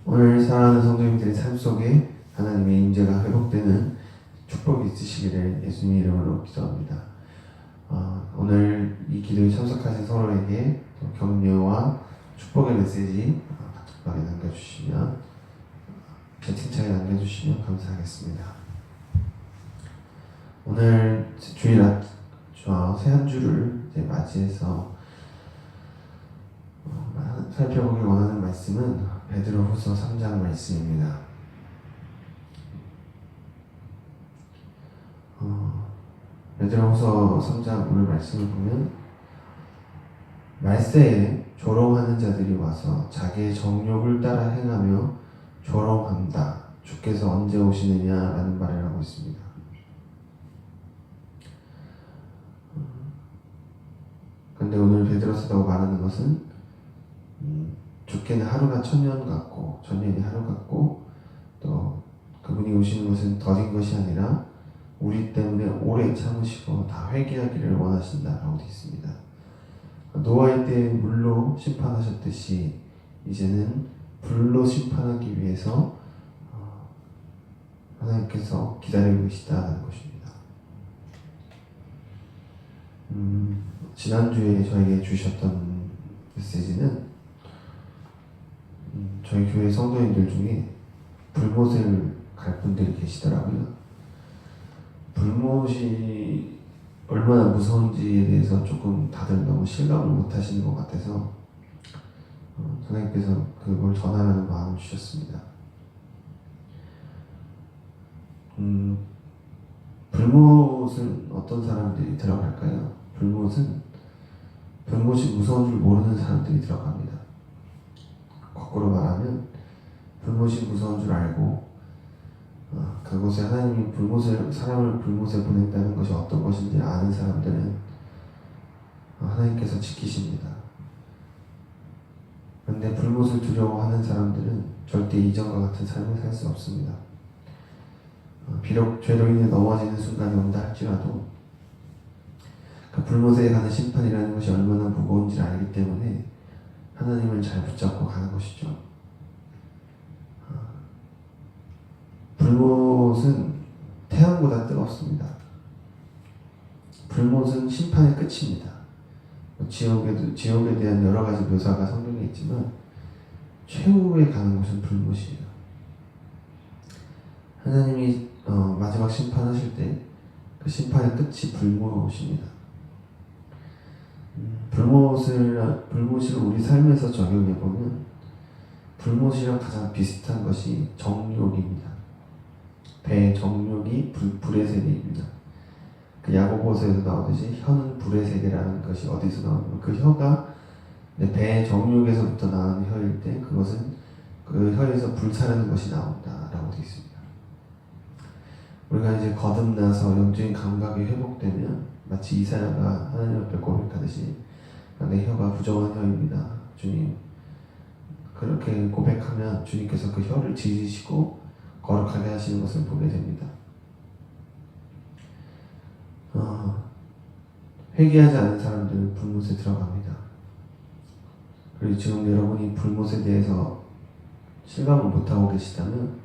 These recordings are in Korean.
오늘 사랑하는 성도님들의 삶 속에 하나님의 임재가 회복되는 축복이 있으시기를 예수님의 이름으로 기도합니다. 오늘 이 기도에 참석하신 서로에게 격려와 축복의 메시지 카톡방에 남겨주시면 채팅창에 남겨주시면 감사하겠습니다. 오늘 주일 새 한 주를 맞이해서 살펴보길 원하는 말씀은 베드로후서 3장 말씀입니다. 베드로후서 3장 오늘 말씀을 보면 말세에 조롱하는 자들이 와서 자기의 정욕을 따라 행하며 조롱한다. 주께서 언제 오시느냐라는 말을 하고 있습니다. 그런데 오늘 베드로서라고 말하는 것은 주께는 하루가 천년 같고 천년이 하루 같고 또 그분이 오시는 것은 더딘 것이 아니라 우리 때문에 오래 참으시고 다 회개하기를 원하신다라고 되어 있습니다. 노아의 때에 물로 심판하셨듯이 이제는 불로 심판하기 위해서 하나님께서 기다리고 계시다는 것입니다. 지난주에 저에게 주셨던 메시지는 저희 교회 성도님들 중에 불못을 갈 분들이 계시더라고요. 불못이 얼마나 무서운지에 대해서 조금 다들 너무 실감을 못 하시는 것 같아서 하나님께서 그걸 전하라는 마음을 주셨습니다. 불못은 어떤 사람들이 들어갈까요? 불못이 무서운 줄 모르는 사람들이 들어갑니다. 거꾸로 말하면 불못이 무서운 줄 알고 그곳에 하나님이 사람을 불못에 보낸다는 것이 어떤 것인지 아는 사람들은 하나님께서 지키십니다. 그런데 불못을 두려워하는 사람들은 절대 이전과 같은 삶을 살 수 없습니다. 비록 죄로 인해 넘어지는 순간이 온다 할지라도 그 불못에 가는 심판이라는 것이 얼마나 무거운지 알기 때문에 하나님을 잘 붙잡고 가는 것이죠. 불못은 태양보다 뜨겁습니다. 불못은 심판의 끝입니다. 지옥에 대한 여러 가지 묘사가 성경에 있지만 최후에 가는 곳은 불못이에요. 하나님이 마지막 심판하실 때 그 심판의 끝이 불못입니다. 불못을 우리 삶에서 적용해보면 불못이랑 가장 비슷한 것이 정욕입니다. 배의 정욕이 불의 세계입니다. 그 야고보서에서 나오듯이 혀는 불의 세계라는 것이 어디서 나오냐면 그 혀가 배의 정욕에서부터 나오는 혀일 때 그것은 그 혀에서 불타는 것이 나온다라고 되어 있습니다. 우리가 이제 거듭나서 영적인 감각이 회복되면 마치 이사야가 하나님 앞에 고백하듯이 내 혀가 부정한 혀입니다. 주님, 그렇게 고백하면 주님께서 그 혀를 지지시고 거룩하게 하시는 것을 보게 됩니다. 회개하지 않은 사람들은 불못에 들어갑니다. 그리고 지금 여러분이 불못에 대해서 실감을 못하고 계시다면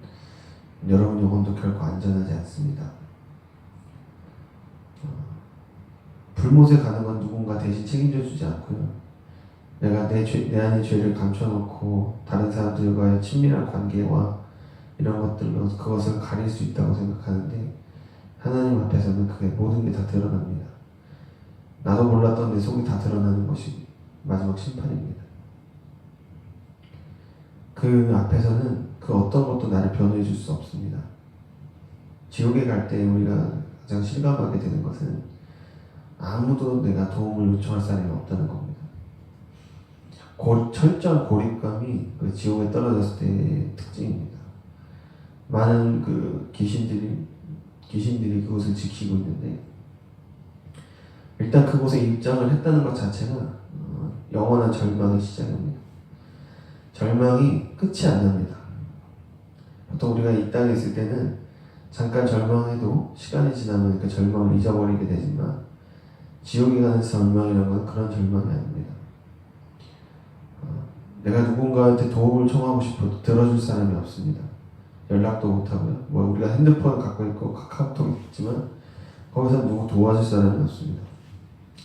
여러분 영혼도 결코 안전하지 않습니다. 불못에 가는 건 누군가 대신 책임져 주지 않고요. 내가 내 안의 죄를 감춰놓고 다른 사람들과의 친밀한 관계와 이런 것들로 그것을 가릴 수 있다고 생각하는데 하나님 앞에서는 그게 모든 게 다 드러납니다. 나도 몰랐던 내 속이 다 드러나는 것이 마지막 심판입니다. 그 앞에서는 그 어떤 것도 나를 변호해 줄 수 없습니다. 지옥에 갈 때 우리가 가장 실감하게 되는 것은 아무도 내가 도움을 요청할 사람이 없다는 겁니다. 철저한 고립감이 그 지옥에 떨어졌을 때의 특징입니다. 많은 그 귀신들이 그곳을 지키고 있는데 일단 그곳에 입장을 했다는 것 자체가 영원한 절망의 시작입니다. 절망이 끝이 안 납니다. 보통 우리가 이 땅에 있을 때는 잠깐 절망해도 시간이 지나면 그 절망을 잊어버리게 되지만 지옥에 가는 절망이라는 건 그런 절망이 아닙니다. 내가 누군가한테 도움을 청하고 싶어도 들어줄 사람이 없습니다. 연락도 못하고요. 뭐 우리가 핸드폰을 갖고 있고 카카오톡이 있지만 거기서 누구 도와줄 사람이 없습니다.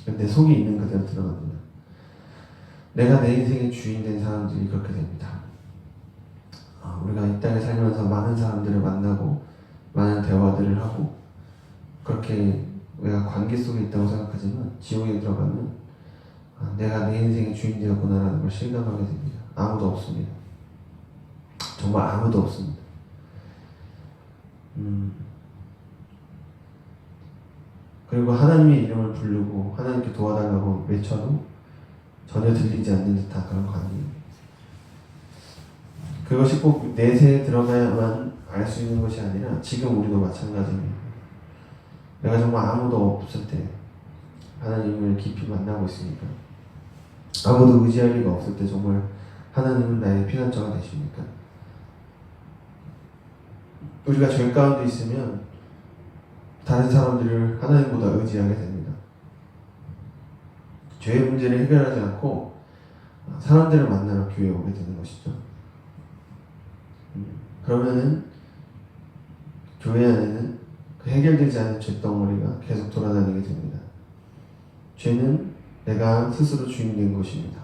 내 속이 있는 그대로 드러납니다. 내가 내 인생의 주인 된 사람들이 그렇게 됩니다. 우리가 이 땅에 살면서 많은 사람들을 만나고 많은 대화들을 하고 그렇게 우리가 관계 속에 있다고 생각하지만 지옥에 들어가면 내가 내 인생의 주인 되었구나라는 걸 실감하게 됩니다. 아무도 없습니다. 정말 아무도 없습니다. 그리고 하나님의 이름을 부르고 하나님께 도와달라고 외쳐도 전혀 들리지 않는 듯한 그런 관계입니다. 그것이 꼭 내세에 들어가야만 알 수 있는 것이 아니라 지금 우리도 마찬가지입니다. 내가 정말 아무도 없을 때 하나님을 깊이 만나고 있으니까 아무도 의지할 리가 없을 때 정말 하나님은 나의 피난처가 되십니까? 우리가 죄 가운데 있으면 다른 사람들을 하나님보다 의지하게 됩니다. 죄의 문제를 해결하지 않고 사람들을 만나러 교회에 오게 되는 것이죠. 그러면은 교회 안에는 그 해결되지 않은 죄덩어리가 계속 돌아다니게 됩니다. 죄는 내가 스스로 주인된 것입니다.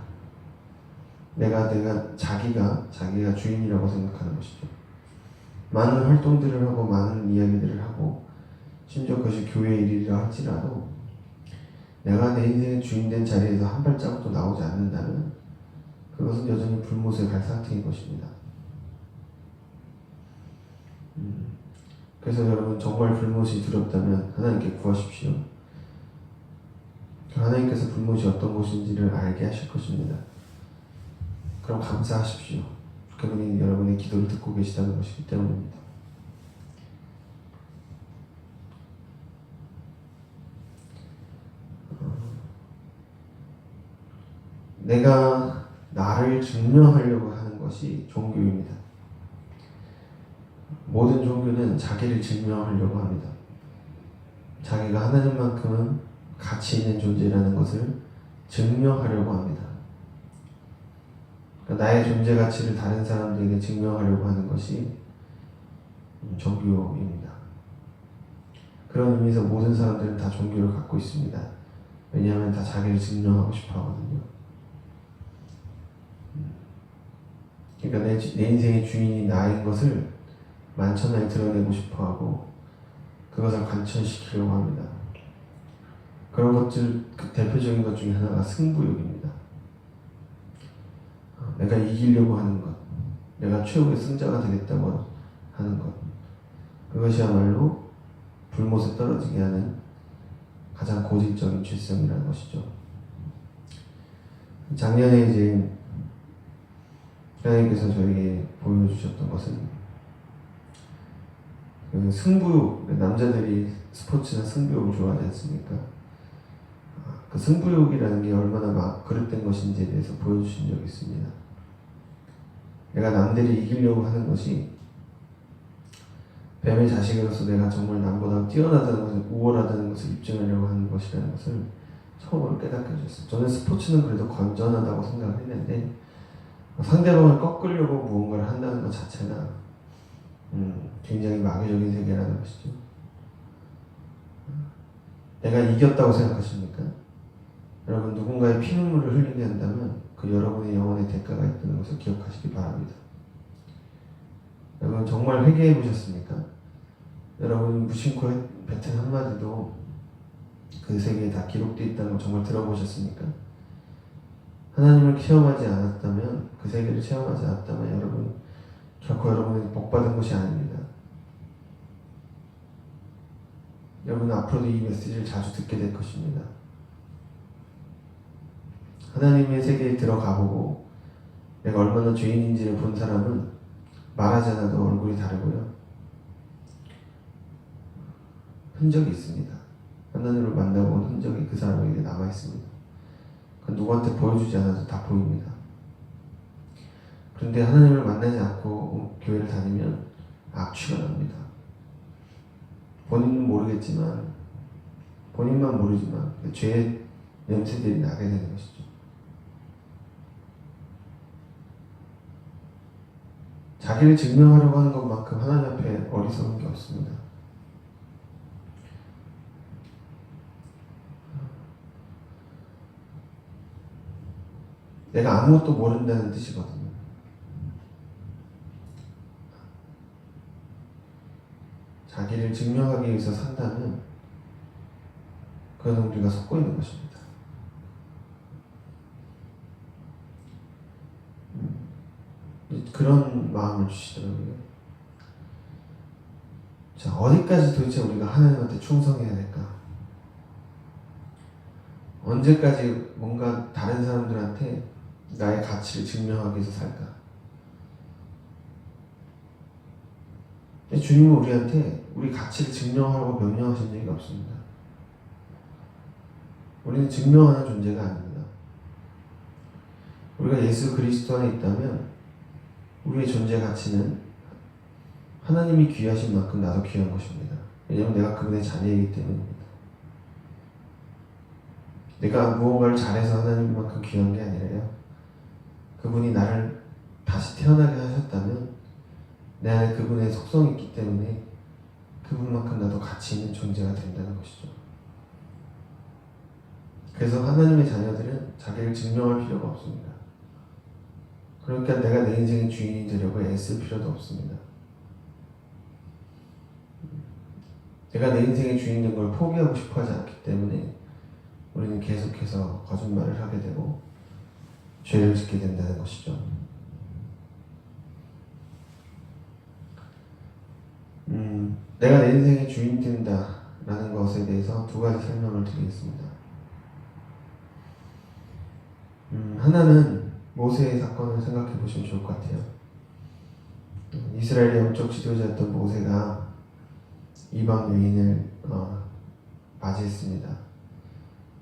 자기가 주인이라고 생각하는 것이죠. 많은 활동들을 하고 많은 이야기들을 하고 심지어 그것이 교회 일이라 할지라도 내가 내 인생의 주인된 자리에서 한 발자국도 나오지 않는다면 그것은 여전히 불못에 갈 상태인 것입니다. 그래서 여러분 정말 불못이 두렵다면 하나님께 구하십시오. 하나님께서 불못이 어떤 것인지를 알게 하실 것입니다. 그럼 감사하십시오. 그분이 여러분의 기도를 듣고 계시다는 것이기 때문입니다. 내가 나를 증명하려고 하는 것이 종교입니다. 모든 종교는 자기를 증명하려고 합니다. 자기가 하나님만큼은 가치 있는 존재라는 것을 증명하려고 합니다. 그러니까 나의 존재 가치를 다른 사람들에게 증명하려고 하는 것이 종교입니다. 그런 의미에서 모든 사람들은 다 종교를 갖고 있습니다. 왜냐하면 다 자기를 증명하고 싶어 하거든요. 그러니까 내 인생의 주인이 나인 것을 만천하에 드러내고 싶어하고 그것을 관철시키려고 합니다. 그런 것들 그 대표적인 것 중에 하나가 승부욕입니다. 내가 이기려고 하는 것, 내가 최후의 승자가 되겠다고 하는 것, 그것이야말로 불못에 떨어지게 하는 가장 고질적인 죄성이라는 것이죠. 작년에 이제 하나님께서 저에게 보여주셨던 것은 그 승부욕, 남자들이 스포츠나 승부욕을 좋아하지 않습니까? 그 승부욕이라는 게 얼마나 그릇된 것인지에 대해서 보여주신 적이 있습니다. 내가 남들이 이기려고 하는 것이 뱀의 자식으로서 내가 정말 남보다 뛰어나다는 것을, 우월하다는 것을 입증하려고 하는 것이라는 것을 처음으로 깨닫게 되었어요. 저는 스포츠는 그래도 건전하다고 생각을 했는데 상대방을 꺾으려고 무언가를 한다는 것 자체가 굉장히 마귀적인 세계라는 것이죠. 내가 이겼다고 생각하십니까? 여러분 누군가의 피눈물을 흘리게 한다면 그 여러분의 영혼의 대가가 있다는 것을 기억하시기 바랍니다. 여러분 정말 회개해 보셨습니까? 여러분 무심코 뱉은 한마디도 그 세계에 다 기록되어 있다는 걸 정말 들어보셨습니까? 하나님을 체험하지 않았다면, 그 세계를 체험하지 않았다면 여러분 결코 여러분이 복받은 것이 아닙니다. 여러분은 앞으로도 이 메시지를 자주 듣게 될 것입니다. 하나님의 세계에 들어가보고 내가 얼마나 죄인인지를 본 사람은 말하지 않아도 얼굴이 다르고요. 흔적이 있습니다. 하나님을 만나고 온 흔적이 그 사람에게 남아있습니다. 그건 누구한테 보여주지 않아도 다 보입니다. 그런데 하나님을 만나지 않고 교회를 다니면 악취가 납니다. 본인은 모르겠지만, 본인만 모르지만 죄의 냄새들이 나게 되는 것이죠. 자기를 증명하려고 하는 것만큼 하나님 앞에 어리석은 게 없습니다. 내가 아무것도 모른다는 뜻이거든요. 자기를 증명하기 위해서 산다면 그건 우리가 속고 있는 것입니다. 그런 마음을 주시더라고요. 자, 어디까지 도대체 우리가 하나님한테 충성해야 될까? 언제까지 뭔가 다른 사람들한테 나의 가치를 증명하기 위해서 살까? 주님은 우리한테 우리 가치를 증명하라고 명령하신 적이 없습니다. 우리는 증명하는 존재가 아닙니다. 우리가 예수 그리스도 안에 있다면 우리의 존재 가치는 하나님이 귀하신 만큼 나도 귀한 것입니다. 왜냐하면 내가 그분의 자녀이기 때문입니다. 내가 무언가를 잘해서 하나님만큼 귀한 게 아니라요. 그분이 나를 다시 태어나게 하셨다면 내 안에 그분의 속성이 있기 때문에 그분만큼 나도 가치 있는 존재가 된다는 것이죠. 그래서 하나님의 자녀들은 자기를 증명할 필요가 없습니다. 그러니까 내가 내 인생의 주인이 되려고 애쓸 필요도 없습니다. 내가 내 인생의 주인 된 걸 포기하고 싶어 하지 않기 때문에 우리는 계속해서 거짓말을 하게 되고 죄를 짓게 된다는 것이죠. 내가 내 인생의 주인 된다라는 것에 대해서 두 가지 설명을 드리겠습니다. 하나는 모세의 사건을 생각해 보시면 좋을 것 같아요. 이스라엘의 영적 지도자였던 모세가 이방 여인을 맞이했습니다.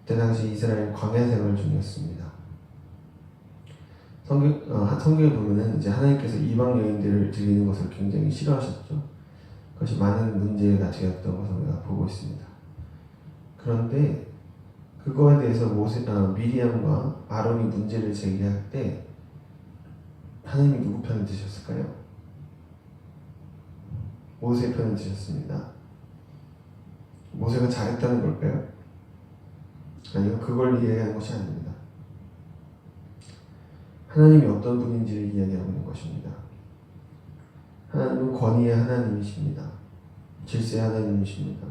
그때 당시 이스라엘 광야 생활 중이었습니다. 성경에 보면은 이제 하나님께서 이방 여인들을 드리는 것을 굉장히 싫어하셨죠. 그것이 많은 문제가 되었던 것을 우리가 보고 있습니다. 그런데 그거에 대해서 미리암과 아론이 문제를 제기할 때 하나님이 누구 편을 드셨을까요? 모세의 편을 드셨습니다. 모세가 잘했다는 걸까요? 아니요, 그걸 이야기하는 것이 아닙니다. 하나님이 어떤 분인지를 이야기하고 있는 것입니다. 하나님은 권위의 하나님이십니다. 질서의 하나님이십니다.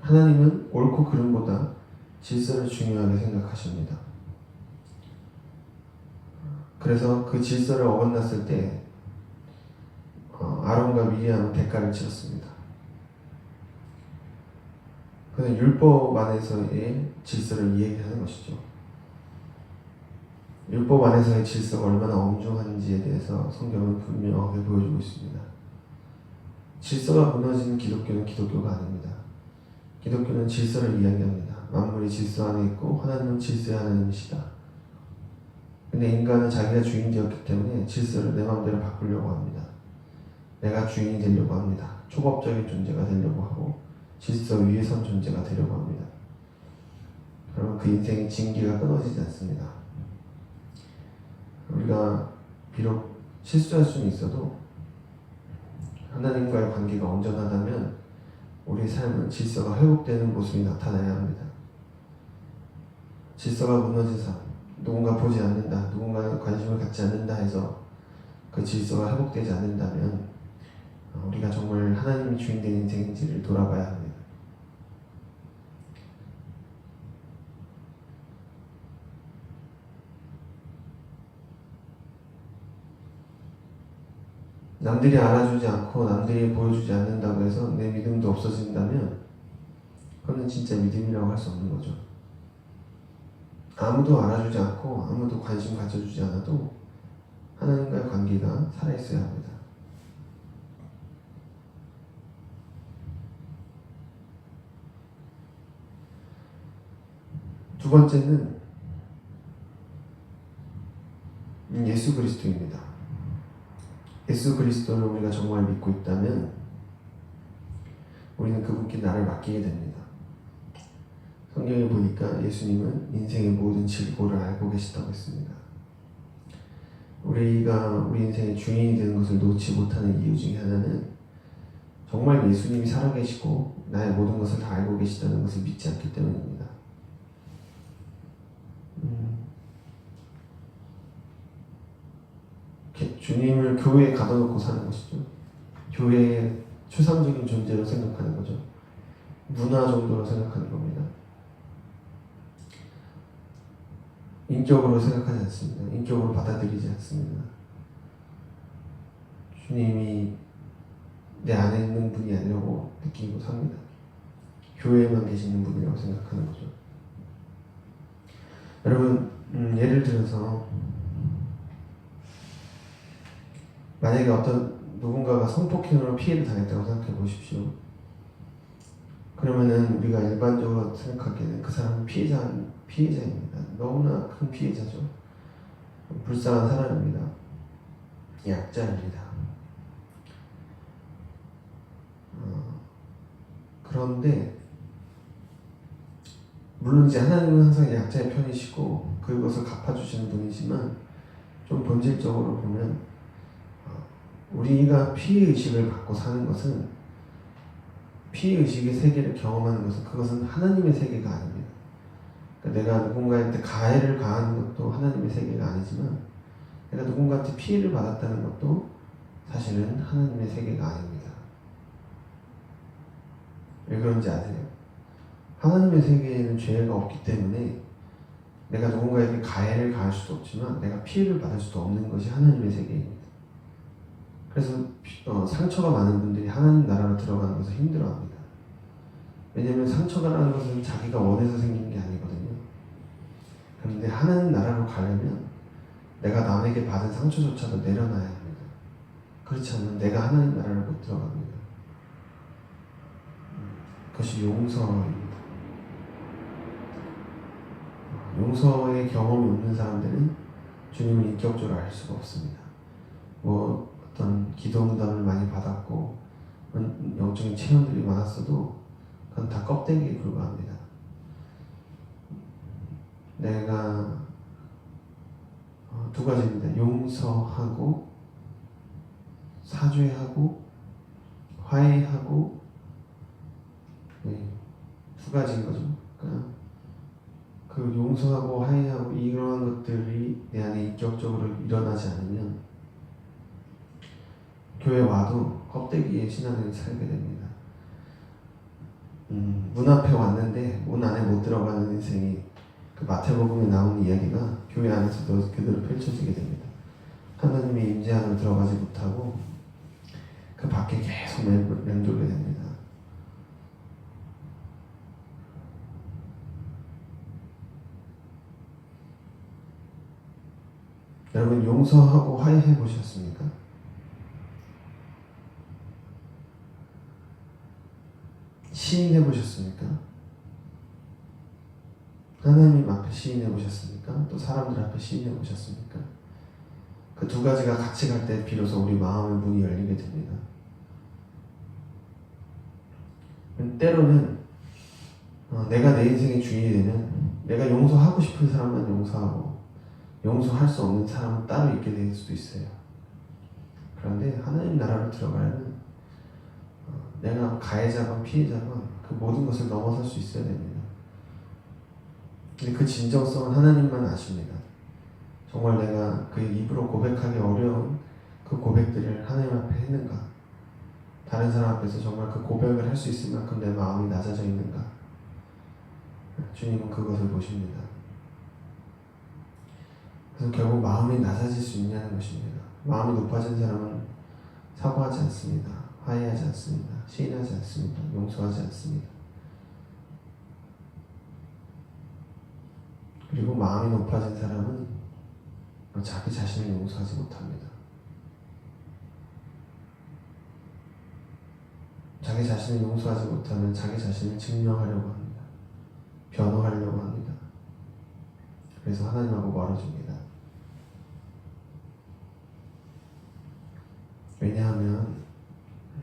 하나님은 옳고 그름보다 질서를 중요하게 생각하십니다. 그래서 그 질서를 어긋났을 때 아론과 미리암은 대가를 치렀습니다. 그는 율법 안에서의 질서를 이야기하는 것이죠. 율법 안에서의 질서가 얼마나 엄중한지에 대해서 성경은 분명하게 보여주고 있습니다. 질서가 무너진 기독교는 기독교가 아닙니다. 기독교는 질서를 이야기합니다. 만물이 질서 안에 있고 하나님은 질서의 하나님이시다. 근데 인간은 자기가 주인이 되었기 때문에 질서를 내 마음대로 바꾸려고 합니다. 내가 주인이 되려고 합니다. 초법적인 존재가 되려고 하고 질서 위에 선 존재가 되려고 합니다. 그러면 그 인생의 진기가 끊어지지 않습니다. 우리가 비록 실수할 수는 있어도 하나님과의 관계가 온전하다면 우리의 삶은 질서가 회복되는 모습이 나타나야 합니다. 질서가 무너진 삶, 누군가 보지 않는다, 누군가 관심을 갖지 않는다 해서 그 질서가 회복되지 않는다면 우리가 정말 하나님이 주인된 인생인지를 돌아봐야 합니다. 남들이 알아주지 않고 남들이 보여주지 않는다고 해서 내 믿음도 없어진다면 그건 진짜 믿음이라고 할 수 없는 거죠. 아무도 알아주지 않고 아무도 관심 가져주지 않아도 하나님과의 관계가 살아있어야 합니다. 두 번째는 예수 그리스도입니다. 예수 그리스도를 우리가 정말 믿고 있다면 우리는 그분께 나를 맡기게 됩니다. 성경에 보니까 예수님은 인생의 모든 질고를 알고 계시다고 했습니다. 우리가 우리 인생의 주인이 되는 것을 놓지 못하는 이유 중에 하나는 정말 예수님이 살아계시고 나의 모든 것을 다 알고 계시다는 것을 믿지 않기 때문입니다. 주님을 교회에 가둬놓고 사는 것이죠. 교회의 추상적인 존재로 생각하는 거죠. 문화 정도로 생각하는 겁니다. 인격으로 생각하지 않습니다. 인격으로 받아들이지 않습니다. 주님이 내 안에 있는 분이 아니라고 느끼고 삽니다. 교회에만 계시는 분이라고 생각하는 거죠. 여러분, 예를 들어서 만약에 어떤 누군가가 성폭행으로 피해를 당했다고 생각해 보십시오. 그러면은 우리가 일반적으로 생각하기에는 그 사람은 피해자입니다. 너무나 큰 피해자죠. 불쌍한 사람입니다. 약자입니다. 그런데 물론 이제 하나님은 항상 약자의 편이시고 그것을 갚아주시는 분이지만 좀 본질적으로 보면 우리가 피해의식을 갖고 사는 것은 피해의식의 세계를 경험하는 것은 그것은 하나님의 세계가 아닙니다. 그러니까 내가 누군가한테 가해를 가하는 것도 하나님의 세계가 아니지만 내가 누군가한테 피해를 받았다는 것도 사실은 하나님의 세계가 아닙니다. 왜 그런지 아세요? 하나님의 세계에는 죄가 없기 때문에 내가 누군가에게 가해를 가할 수도 없지만 내가 피해를 받을 수도 없는 것이 하나님의 세계입니다. 그래서 상처가 많은 분들이 하나님 나라로 들어가는 것을 힘들어합니다. 왜냐하면 상처가라는 것은 자기가 원해서 생긴 게 아니거든요. 그런데 하나님 나라로 가려면 내가 남에게 받은 상처조차도 내려놔야 합니다. 그렇지 않으면 내가 하나님 나라를 못 들어갑니다. 그것이 용서입니다. 용서의 경험이 없는 사람들은 주님을 인격적으로 알 수가 없습니다. 어떤 기도응답을 많이 받았고 영적인 체험들이 많았어도 그건 다 껍데기에 불과합니다. 내가 두 가지입니다. 용서하고 사죄하고 화해하고 두 가지인 거죠. 그러니까 그 용서하고 화해하고 이러한 것들이 내 안에 인격적으로 일어나지 않으면 교회 와도 껍데기의 신앙을 살게 됩니다. 문 앞에 왔는데 문 안에 못 들어가는 인생이 그 마태복음에 나오는 이야기가 교회 안에서도 그대로 펼쳐지게 됩니다. 하나님의 임재 안으로 들어가지 못하고 그 밖에 계속 맴돌게 됩니다. 여러분 용서하고 화해해 보셨습니까? 시인해 보셨습니까? 하나님 앞에 시인해 보셨습니까? 또 사람들 앞에 시인해 보셨습니까? 그 두 가지가 같이 갈 때 비로소 우리 마음의 문이 열리게 됩니다. 때로는 내가 내 인생의 주인이 되면 내가 용서하고 싶은 사람만 용서하고 용서할 수 없는 사람은 따로 있게 될 수도 있어요. 그런데 하나님 나라로 들어가려면 내가 가해자건 피해자건 그 모든 것을 넘어설 수 있어야 됩니다. 근데 그 진정성은 하나님만 아십니다. 정말 내가 그 입으로 고백하기 어려운 그 고백들을 하나님 앞에 했는가? 다른 사람 앞에서 정말 그 고백을 할 수 있을 만큼 내 마음이 낮아져 있는가? 주님은 그것을 보십니다. 그래서 결국 마음이 낮아질 수 있냐는 것입니다. 마음이 높아진 사람은 사과하지 않습니다. 화해하지 않습니다. 시인하지 않습니다. 용서하지 않습니다. 그리고 마음이 높아진 사람은 자기 자신을 용서하지 못합니다. 자기 자신을 용서하지 못하면 자기 자신을 증명하려고 합니다. 변호하려고 합니다. 그래서 하나님하고 멀어집니다. 왜냐하면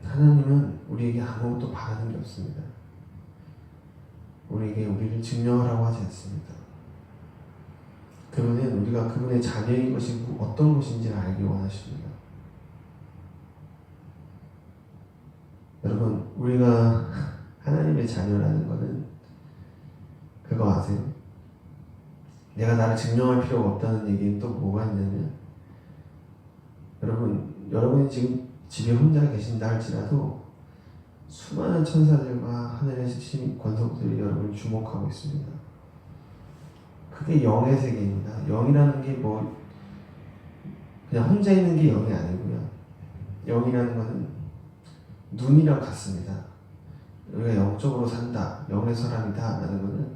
하나님은 우리에게 아무것도 바라는 게 없습니다. 우리에게 우리를 증명하라고 하지 않습니다. 그분은 우리가 그분의 자녀인 것이 어떤 것인지를 알기 원하십니다. 여러분, 우리가 하나님의 자녀라는 것은 그거 아세요? 내가 나를 증명할 필요가 없다는 얘기는 또 뭐가 있냐면, 여러분이 지금 집에 혼자 계신다 할지라도 수많은 천사들과 하늘의 신 권속들이 여러분을 주목하고 있습니다. 그게 영의 세계입니다. 영이라는 게 뭐 그냥 혼자 있는 게 영이 아니고요. 영이라는 것은 눈이랑 같습니다. 우리가 영적으로 산다, 영의 사람이다 라는 것은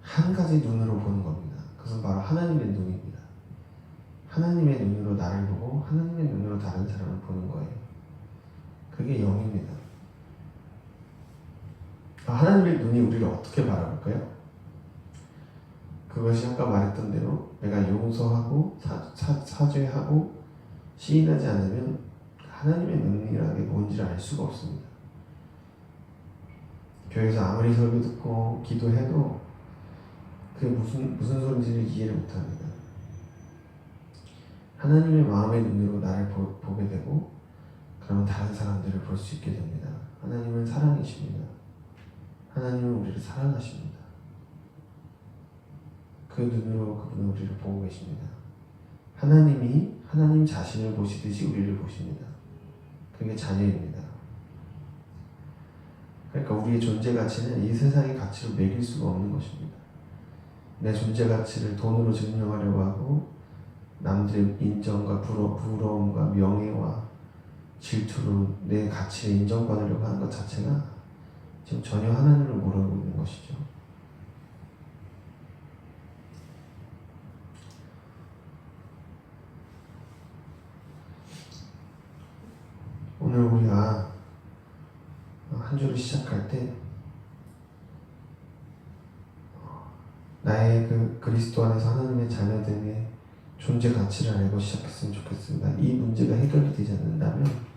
한 가지 눈으로 보는 겁니다. 그것은 바로 하나님의 눈입니다. 하나님의 눈으로 나를 보고 하나님의 눈으로 다른 사람을 보는 거예요. 그게 영입니다. 하나님의 눈이 우리를 어떻게 바라볼까요? 그것이 아까 말했던 대로 내가 용서하고 사죄하고 시인하지 않으면 하나님의 눈이라는 게 뭔지를 알 수가 없습니다. 교회에서 아무리 설교 듣고 기도해도 그게 무슨 소리인지를 이해를 못합니다. 하나님의 마음의 눈으로 나를 보게 되고 그러면 다른 사람들을 볼 수 있게 됩니다. 하나님은 사랑이십니다. 하나님은 우리를 사랑하십니다. 그 눈으로 그분은 우리를 보고 계십니다. 하나님이 하나님 자신을 보시듯이 우리를 보십니다. 그게 자녀입니다. 그러니까 우리의 존재 가치는 이 세상의 가치로 매길 수가 없는 것입니다. 내 존재 가치를 돈으로 증명하려고 하고 남들의 인정과 부러움과 명예와 질투로 내 가치를 인정받으려고 하는 것 자체가 지금 전혀 하나님을 모르고 있는 것이죠. 오늘 우리가 한 주를 시작할 때 나의 그 그리스도 안에서 하나님의 자녀됨의 존재 가치를 알고 시작했으면 좋겠습니다. 이 문제가 해결이 되지 않는다면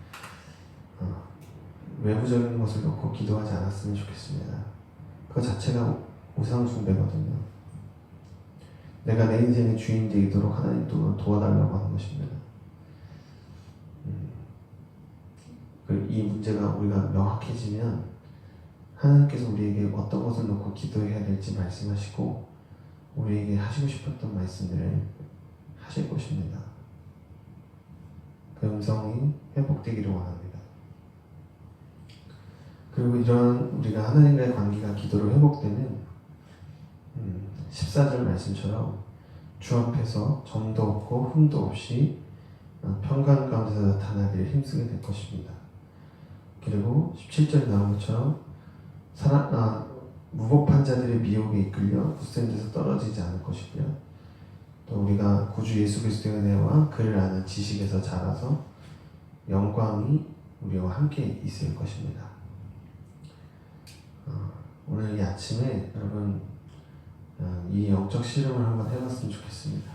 외부적인 것을 놓고 기도하지 않았으면 좋겠습니다. 그 자체가 우상숭배거든요. 내가 내 인생의 주인 되도록 하나님 도와달라고 하는 것입니다. 이 문제가 우리가 명확해지면 하나님께서 우리에게 어떤 것을 놓고 기도해야 될지 말씀하시고 우리에게 하시고 싶었던 말씀들을 하실 것입니다. 그 음성이 회복되기를 원합니다. 그리고 이런 우리가 하나님과의 관계가 기도로 회복되면 14절 말씀처럼 주 앞에서 점도 없고 흠도 없이 평강 가운데서 나타나기를 힘쓰게 될 것입니다. 그리고 17절에 나온 것처럼 무법한 자들의 미혹에 이끌려 굳센 데서 떨어지지 않을 것이고요. 또 우리가 구주 예수 그리스도의 은혜와 그를 아는 지식에서 자라서 영광이 우리와 함께 있을 것입니다. 오늘 이 아침에 여러분 이 영적 실험을 한번 해봤으면 좋겠습니다.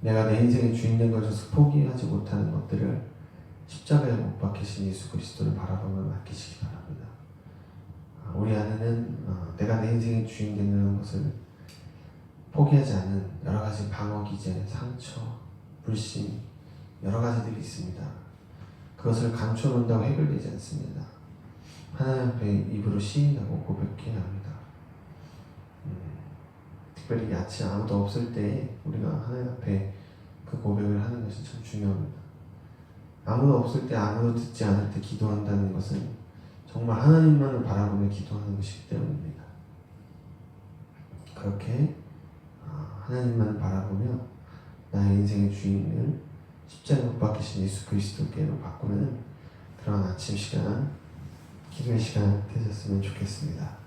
내가 내 인생의 주인 된 것에서 포기하지 못하는 것들을 십자가에 못 박히신 예수 그리스도를 바라보며 맡기시기 바랍니다. 우리 안에는 내가 내 인생의 주인 되는 것을 포기하지 않는 여러 가지 방어 기제, 상처, 불신 여러 가지들이 있습니다. 그것을 감춰놓는다고 해결되지 않습니다. 하나님 앞에 입으로 시인하고 고백해야 합니다. 특별히 이 아침 아무도 없을 때 우리가 하나님 앞에 그 고백을 하는 것이 참 중요합니다. 아무도 없을 때, 아무도 듣지 않을 때 기도한다는 것은 정말 하나님만을 바라보며 기도하는 것이기 때문입니다. 그렇게 하나님만을 바라보며 나의 인생의 주인을 십자가에 못 박히신 예수 그리스도께로 바꾸는 그런 아침 시간, 기도의 시간 되셨으면 좋겠습니다.